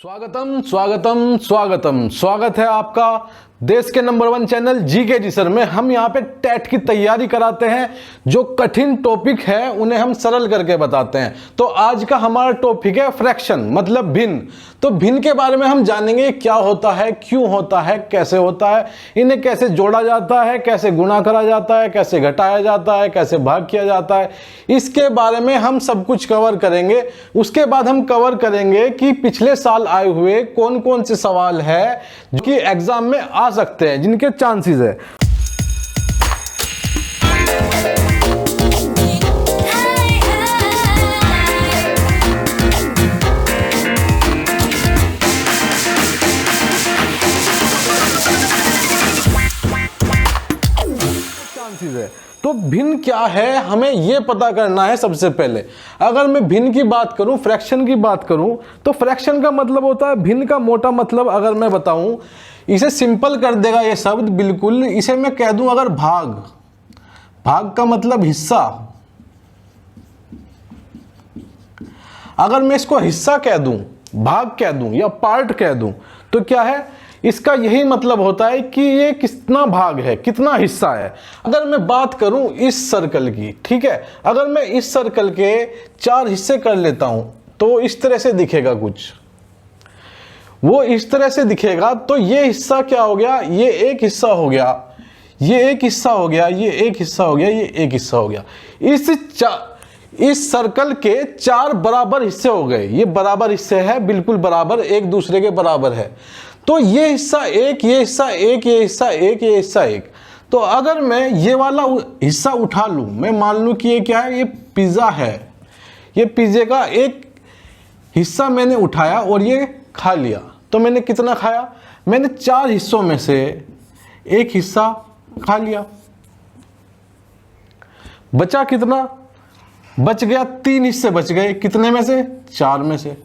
स्वागतम स्वागतम स्वागतम। स्वागत है आपका देश के नंबर 1 चैनल जीके जी सर में। हम यहाँ पे टेट की तैयारी कराते हैं। जो कठिन टॉपिक है उन्हें हम सरल करके बताते हैं। तो आज का हमारा टॉपिक है फ्रैक्शन, मतलब भिन्न। तो भिन्न के बारे में हम जानेंगे, क्या होता है, क्यों होता है, कैसे होता है, इन्हें कैसे जोड़ा जाता है, कैसे गुणा करा जाता है, कैसे घटाया जाता है, कैसे भाग किया जाता है। इसके बारे में हम सब कुछ कवर करेंगे। उसके बाद हम कवर करेंगे कि पिछले साल आए हुए कौन कौन से सवाल है जो कि एग्जाम में आ सकते हैं, जिनके चांसेस है। तो भिन्न क्या है, हमें यह पता करना है सबसे पहले। अगर मैं भिन्न की बात करूं, फ्रैक्शन की बात करूं, तो फ्रैक्शन का मतलब होता है, भिन्न का मोटा मतलब अगर मैं बताऊं, इसे सिंपल कर देगा ये शब्द बिल्कुल। इसे मैं कह दूं अगर भाग, भाग का मतलब हिस्सा। अगर मैं इसको हिस्सा कह दूं, भाग कह दूं या पार्ट कह दूं, तो क्या है, इसका यही मतलब होता है कि ये कितना भाग है, कितना हिस्सा है। अगर मैं बात करूं इस सर्कल की, ठीक है, अगर मैं इस सर्कल के 4 हिस्से कर लेता हूं तो इस तरह से दिखेगा कुछ, वो इस तरह से दिखेगा। तो ये हिस्सा क्या हो गया, ये एक हिस्सा हो गया, ये एक हिस्सा हो गया, ये एक हिस्सा हो गया, ये एक हिस्सा हो गया। इस सर्कल के 4 बराबर हिस्से हो गए। ये बराबर हिस्से हैं, बिल्कुल बराबर, एक दूसरे के बराबर है। तो ये हिस्सा एक, ये हिस्सा एक, ये हिस्सा एक, ये हिस्सा एक। तो अगर मैं ये वाला हिस्सा उठा लूं, मैं मान लूं कि ये क्या है, ये पिज्जा है। ये पिज्जे का एक हिस्सा मैंने उठाया और ये खा लिया। तो मैंने कितना खाया, मैंने 4 हिस्सों में से एक हिस्सा खा लिया। बचा कितना, बच गया 3 हिस्से बच गए। कितने में से, 4 में से।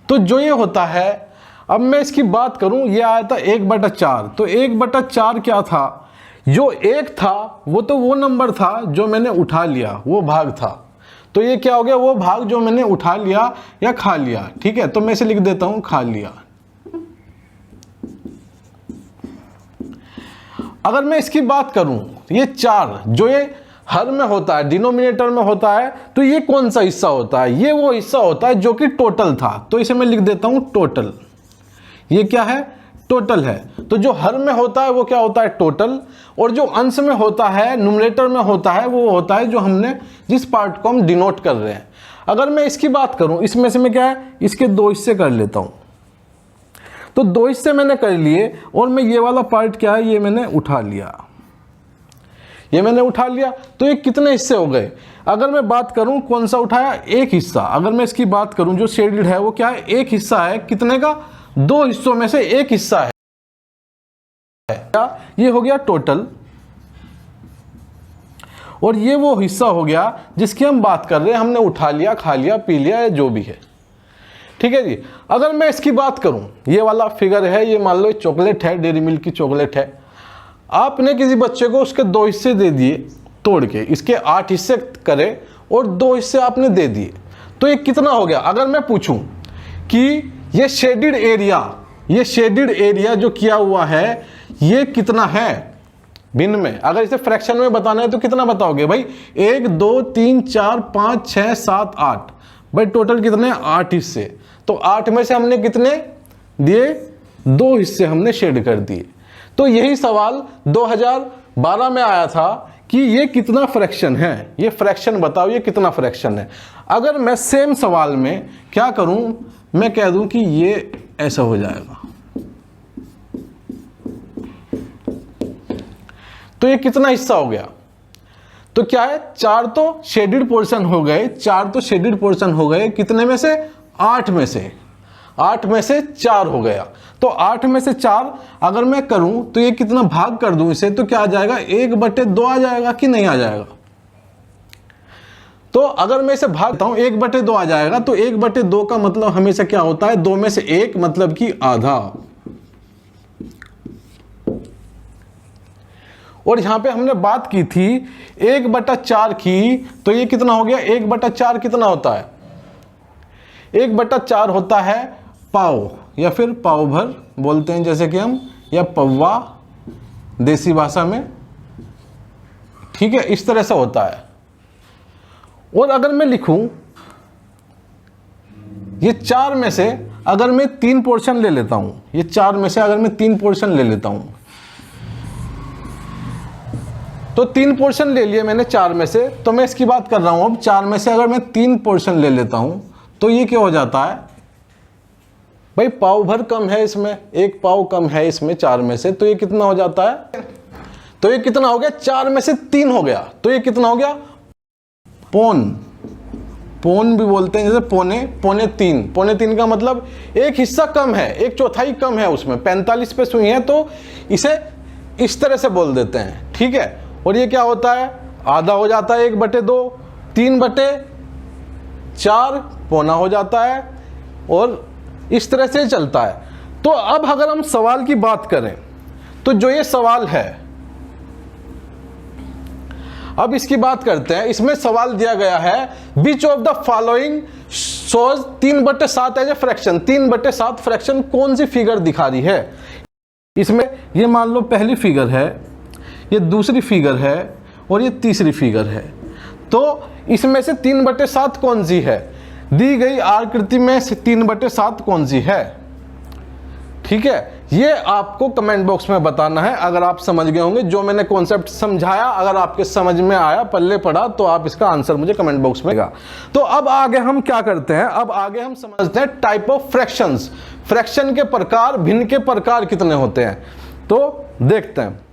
तो जो ये होता है, अब मैं इसकी बात करूं, ये आया था 1/4। तो 1/4 क्या था, जो एक था वो तो वो नंबर था जो मैंने उठा लिया, वो भाग था। तो ये क्या हो गया, वो भाग जो मैंने उठा लिया या खा लिया। ठीक है, तो मैं इसे लिख देता हूं खा लिया। अगर मैं इसकी बात करूं, ये 4 जो ये हर में होता है, डिनोमिनेटर में होता है, तो ये कौन सा हिस्सा होता है, ये वो हिस्सा होता है जो कि टोटल था। तो इसे मैं लिख देता हूं टोटल। ये क्या है, टोटल है। तो जो हर में होता है वो क्या होता है, टोटल। और जो अंश में होता है, न्यूमरेटर में होता है, वो होता है जो हमने जिस पार्ट को हम डिनोट कर रहे हैं। अगर मैं इसकी बात करूं, इसमें से मैं क्या है, इसके 2 हिस्से कर लेता हूं। तो 2 हिस्से मैंने कर लिए और मैं ये वाला पार्ट क्या है, ये मैंने उठा लिया, ये मैंने उठा लिया। तो ये कितने हिस्से हो गए। अगर मैं बात करूं कौन सा उठाया, एक हिस्सा। अगर मैं इसकी बात करूं, जो शेडेड है वो क्या है, एक हिस्सा है। कितने का, 2 हिस्सों में से एक हिस्सा है। ये हो गया टोटल। और ये वो हिस्सा हो गया जिसकी हम बात कर रहे हैं, हमने उठा लिया, खा लिया, पी लिया, या जो भी है। ठीक है जी। अगर मैं इसकी बात करूं, ये वाला फिगर है, ये मान लो चॉकलेट है, डेयरी मिल्क की चॉकलेट है। आपने किसी बच्चे को उसके 2 हिस्से दे दिए तोड़ के, इसके 8 हिस्से करे और 2 हिस्से आपने दे दिए। तो ये कितना हो गया। अगर मैं पूछूं कि ये शेडेड एरिया, ये शेडेड एरिया जो किया हुआ है, ये कितना है भिन्न में। अगर इसे फ्रैक्शन में बताना है तो कितना बताओगे भाई, 1 2 3 4 5 6 7 8। भाई टोटल कितने, 8 हिस्से। तो 8 में से हमने कितने दिए, 2 हिस्से हमने शेड कर दिए। तो यही सवाल 2012 में आया था कि ये कितना फ्रैक्शन है, ये फ्रैक्शन बताओ, ये कितना फ्रैक्शन है। अगर मैं सेम सवाल में क्या करूं, मैं कह दूं कि ये ऐसा हो जाएगा, तो ये कितना हिस्सा हो गया। तो क्या है, 4 तो शेडेड पोर्शन हो गए, 4 तो शेडेड पोर्शन हो गए। कितने में से, 8 में से, 8 में से 4 हो गया। तो 8 में से 4 अगर मैं करूं तो ये कितना भाग कर दूं इसे, तो क्या आ जाएगा, 1/2 आ जाएगा कि नहीं आ जाएगा। तो अगर मैं इसे भागता हूं 1/2 आ जाएगा। तो 1/2 का मतलब हमेशा क्या होता है, 2 में से 1 मतलब कि आधा। और यहां पे हमने बात की थी 1/4 की, तो ये कितना हो गया, 1/4 कितना होता है, 1/4 होता है पाव या फिर पाव भर बोलते हैं जैसे कि हम, या पौवा देसी भाषा में, ठीक है, इस तरह से होता है। और अगर मैं लिखूं ये 4 में से अगर मैं 3 पोर्शन ले लेता हूं, ये 4 में से अगर मैं 3 पोर्शन ले लेता हूं, तो 3 पोर्शन ले लिए मैंने 4 में से, तो मैं इसकी बात कर रहा हूं अब 4 में से अगर मैं 3 पोर्शन ले लेता हूं तो ये क्या हो जाता है भाई, पाव भर कम है इसमें, 1 पाव कम है इसमें 4 में से, तो ये कितना हो जाता है, तो ये कितना हो गया, 4 में से 3 हो गया, तो ये कितना हो गया, पौन, पौन भी बोलते हैं जैसे पौने, पौने 3, पौने 3 का मतलब एक हिस्सा कम है, 1/4 कम है उसमें, 45 पे सुई है तो इसे इस तरह से बोल देते हैं, ठीक है। और ये क्या होता है, आधा हो जाता है 1/2, 3/4 पौना हो जाता है, और इस तरह से चलता है। तो अब अगर हम सवाल की बात करें तो जो ये सवाल है, अब इसकी बात करते हैं। इसमें सवाल दिया गया है which of the following shows 3/7 as a fraction, 3/7 fraction कौन सी फिगर दिखा रही है। इसमें ये मान लो पहली फिगर है, ये दूसरी फिगर है और ये तीसरी फिगर है, तो इसमें से 3/7 कौन सी है, दी गई आकृति में से 3/7 कौन सी है, ठीक है। ये आपको कमेंट बॉक्स में बताना है अगर आप समझ गए होंगे जो मैंने कॉन्सेप्ट समझाया, अगर आपके समझ में आया, पल्ले पड़ा, तो आप इसका आंसर मुझे कमेंट बॉक्स में देगा। तो अब आगे हम क्या करते हैं, अब आगे हम समझते हैं टाइप ऑफ फ्रैक्शंस, फ्रैक्शन के प्रकार, भिन्न के प्रकार कितने होते हैं, तो देखते हैं।